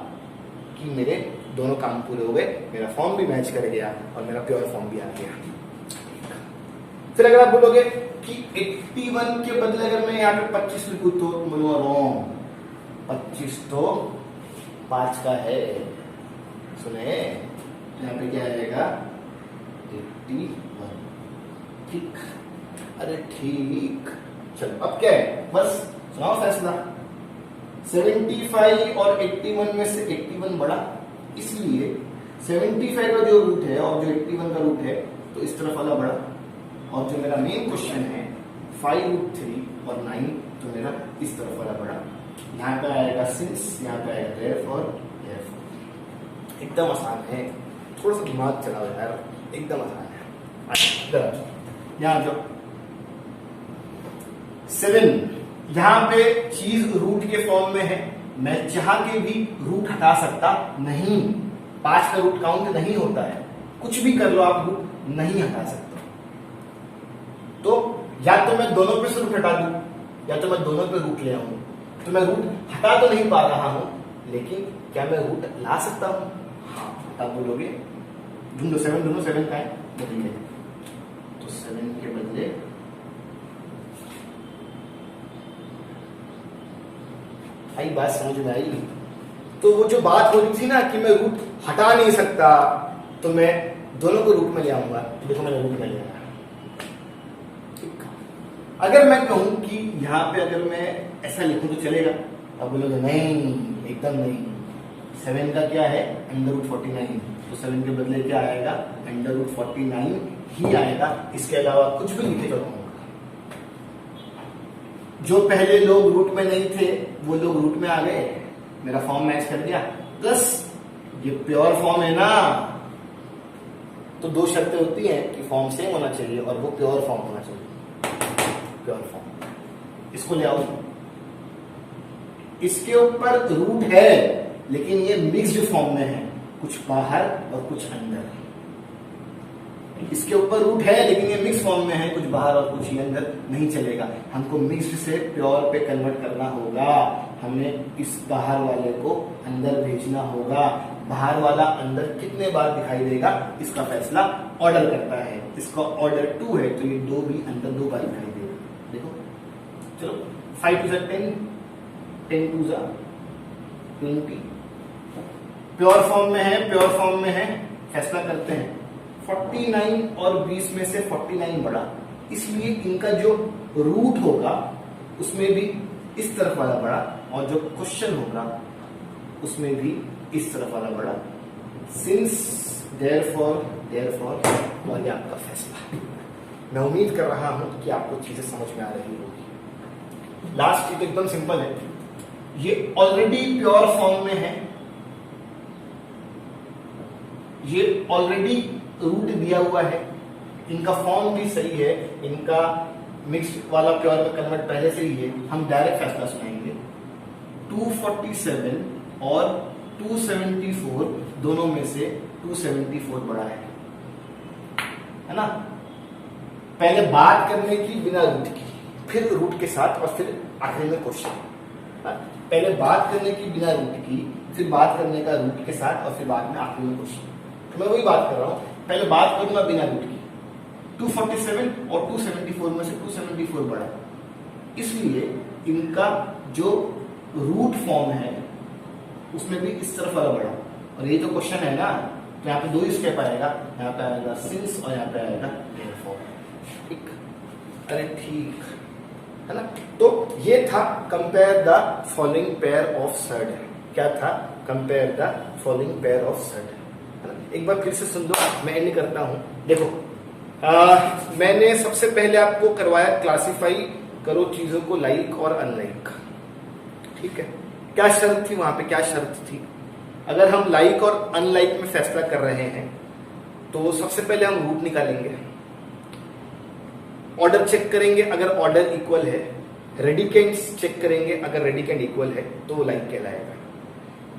कि मेरे दोनों काम पूरे हो गए, मेरा फॉर्म भी मैच कर गया और मेरा प्योर फॉर्म भी आ गया। फिर अगर आप बोलोगे कि 81 के बदले अगर मैं यहाँ पे 25 लिखूं तो बोलूंगा रॉन्ग, 25 तो 5 का है। सुने, यहाँ पे क्या आएगा? 81। ठीक, अरे ठीक, चलो अब क्या है, बस सुनाओ फैसला। 75 और 81 में से 81 बड़ा, इसलिए 75 का जो रूट है और जो 81 का रूट है तो इस तरफ वाला बड़ा, और जो मेरा मेन क्वेश्चन है 5 रूट 3 और 9 तो मेरा इस तरफ वाला बड़ा। यहाँ पे आएगा सिंस, यहाँ पे आएगा therefore। एकदम आसान है, थोड़ा सा दिमाग चलाओ यार, एकदम आसान है। यहाँ जो 7, यहाँ पे चीज रूट के फॉर्म में है, मैं चाह के भी रूट हटा सकता नहीं, 5 का रूट काउंट नहीं होता है, कुछ भी कर लो आप रूट नहीं हटा सकते। तो या तो मैं दोनों पे से रूट हटा दूं या तो मैं दोनों पे रूट ले आऊं। तो मैं रूट हटा तो नहीं पा रहा हूं, लेकिन क्या मैं रूट ला सकता हूं? हाँ, हटा बोलोगे ढूंढो 7 ढूंढो, 7 का है बदले, तो 7 के बदले आई बात समझ में आई? तो वो जो बात हो रही थी ना कि मैं रूट हटा नहीं सकता, तो मैं दोनों को रूट में ले आऊंगा। देखो मैंने रूट में ले आया। अगर मैं कहूं कि यहां पे अगर मैं ऐसा लिखूं तो चलेगा? अब बोलोगे नहीं, एकदम नहीं। 7 का क्या है? √49, तो 7 के बदले क्या आएगा? √49 ही आएगा, इसके अलावा कुछ भी लिखे तो जो पहले लोग रूट में नहीं थे वो लोग रूट में आ गए, मेरा फॉर्म मैच कर दिया। प्लस ये प्योर फॉर्म है ना, तो 2 शर्तें होती हैं कि फॉर्म सेम होना चाहिए और वो प्योर फॉर्म होना चाहिए। प्योर फॉर्म, इसको ले आओ। इसके ऊपर रूट है लेकिन ये मिक्स्ड फॉर्म में है, कुछ बाहर और कुछ अंदर। इसके ऊपर रूट है लेकिन ये मिक्स फॉर्म में है, कुछ बाहर और कुछ अंदर, नहीं चलेगा। हमको मिक्स्ड से प्योर पे कन्वर्ट करना होगा। हमें इस बाहर वाले को अंदर भेजना होगा। बाहर वाला अंदर कितने बार दिखाई देगा इसका फैसला ऑर्डर करता है। इसका ऑर्डर 2 है तो ये 2 भी अंदर 2 बार दिखाई देगा। देखो चलो 5 2 10, 10 2 20। प्योर फॉर्म में है, प्योर फॉर्म में है, फैसला करते हैं। 49 और 20 में से 49 बड़ा, इसलिए इनका जो रूट होगा उसमें भी इस तरफ वाला बड़ा और जो क्वेश्चन होगा उसमें भी इस तरफ वाला बड़ा। सिंस देयरफॉर और ये आपका फैसला। मैं उम्मीद कर रहा हूं कि आपको चीजें समझ में आ रही होगी। लास्ट तो एकदम सिंपल है, ये ऑलरेडी प्योर फॉर्म में है, ये ऑलरेडी रूट दिया हुआ है, इनका फॉर्म भी सही है, इनका मिक्स्ड वाला प्योर में कन्वर्ट पहले से ही है। हम डायरेक्ट फैसला सुनाएंगे। 247 और 274 दोनों में से 274 बड़ा है ना? पहले बात करने की बिना रूट की, फिर रूट के साथ और फिर आखिरी में क्वेश्चन। पहले बात करने की बिना रूट की, फिर बात करने का रूट के साथ और फिर बाद में आखिरी में क्वेश्चन। तो मैं वही बात कर रहा हूं, पहले बात करूंगा बिना रूट की। 247 और 274 में से 274 बड़ा, इसलिए इनका जो रूट फॉर्म है उसमें भी इस तरफ वाला बड़ा। और ये तो क्वेश्चन है ना, तो यहाँ पे 2 स्टेप आएगा, यहाँ पे आएगा सिंस और यहाँ पे आएगा देयरफॉर। ठीक, अरे ठीक है ना? तो ये था compare the following pair of surd. क्या था? Compare the following pair of surd. एक बार फिर से सुन लो, मैं एंड करता हूं। देखो मैंने सबसे पहले आपको करवाया क्लासिफाई करो चीजों को लाइक और अनलाइक। ठीक है, क्या शर्त थी वहां पे? क्या शर्त थी? अगर हम लाइक और अनलाइक में फैसला कर रहे हैं तो सबसे पहले हम रूट निकालेंगे, ऑर्डर चेक करेंगे अगर ऑर्डर इक्वल है, रेडिकेंट्स चेक करेंगे अगर रेडिकेंट इक्वल है तो वो लाइक कहलाएगा।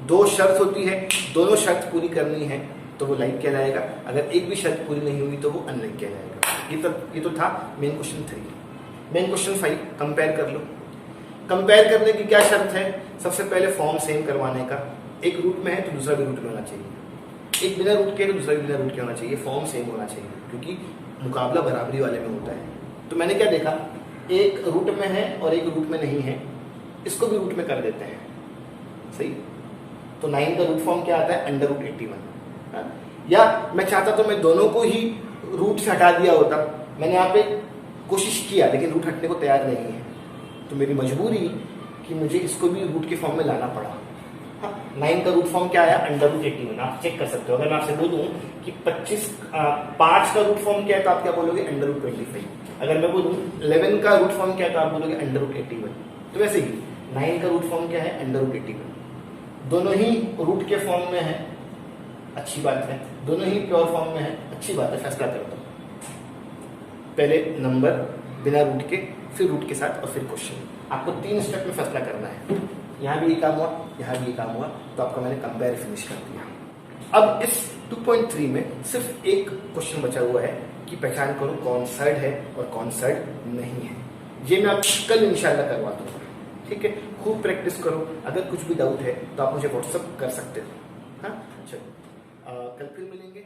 2 शर्त होती है, दोनों शर्त पूरी करनी है तो वो लाइक कहलाएगा। अगर एक भी शर्त पूरी नहीं हुई तो वो अनलाइक कहलाएगा। ये तो था main question 3। Main question 5 compare कर लो। कंपेयर करने की क्या शर्त है? सबसे पहले फॉर्म सेम करवाने का, एक रूट में है तो दूसरा भी रूट में होना चाहिए, एक बिना रूट के तो दूसरा भी बिना रूट के होना चाहिए, फॉर्म सेम होना चाहिए क्योंकि मुकाबला बराबरी वाले में होता है। तो मैंने क्या देखा, एक रूट में है और एक रूट में नहीं है, इसको भी रूट में कर देते हैं। सही, तो 9 का रूट फॉर्म क्या आता है? √81। या मैं चाहता तो मैं दोनों को ही रूट से हटा दिया होता, मैंने यहाँ पे कोशिश किया लेकिन रूट हटने को तैयार नहीं है, तो मेरी मजबूरी कि मुझे इसको भी रूट के फॉर्म में लाना पड़ा। 9 का रूट फॉर्म क्या आया? √81। आप चेक कर सकते हो। अगर मैं आपसे बोलूं कि 5 का रूट फॉर्म क्या है तो आप क्या बोलोगे? √25। अगर मैं बोलूं 11 का रूट फॉर्म क्या है तो आप बोलोगे √81। तो वैसे ही 9 का रूट फॉर्म क्या है? √81। दोनों ही रूट के फॉर्म में है, अच्छी बात है, दोनों ही प्योर फॉर्म में है, अच्छी बात है। फैसला करता हूं, पहले नंबर बिना रूट के, फिर रूट के साथ और फिर क्वेश्चन। आपको 3 स्टेप में फैसला करना है। यहां भी ये काम हुआ, यहां भी ये काम हुआ, तो आपका मैंने कंपेयर फिनिश कर दिया। अब इस 2.3 में सिर्फ एक क्वेश्चन बचा हुआ है कि पहचान करो कौन सर्ड है और कौन सर्ड नहीं है। ये मैं आपको कल इंशाल्लाह करवा दूंगा, ठीक है। खूब प्रैक्टिस करो, अगर कुछ भी डाउट है तो आप मुझे व्हाट्सअप कर सकते हो। हाँ चलो, कल फिर मिलेंगे।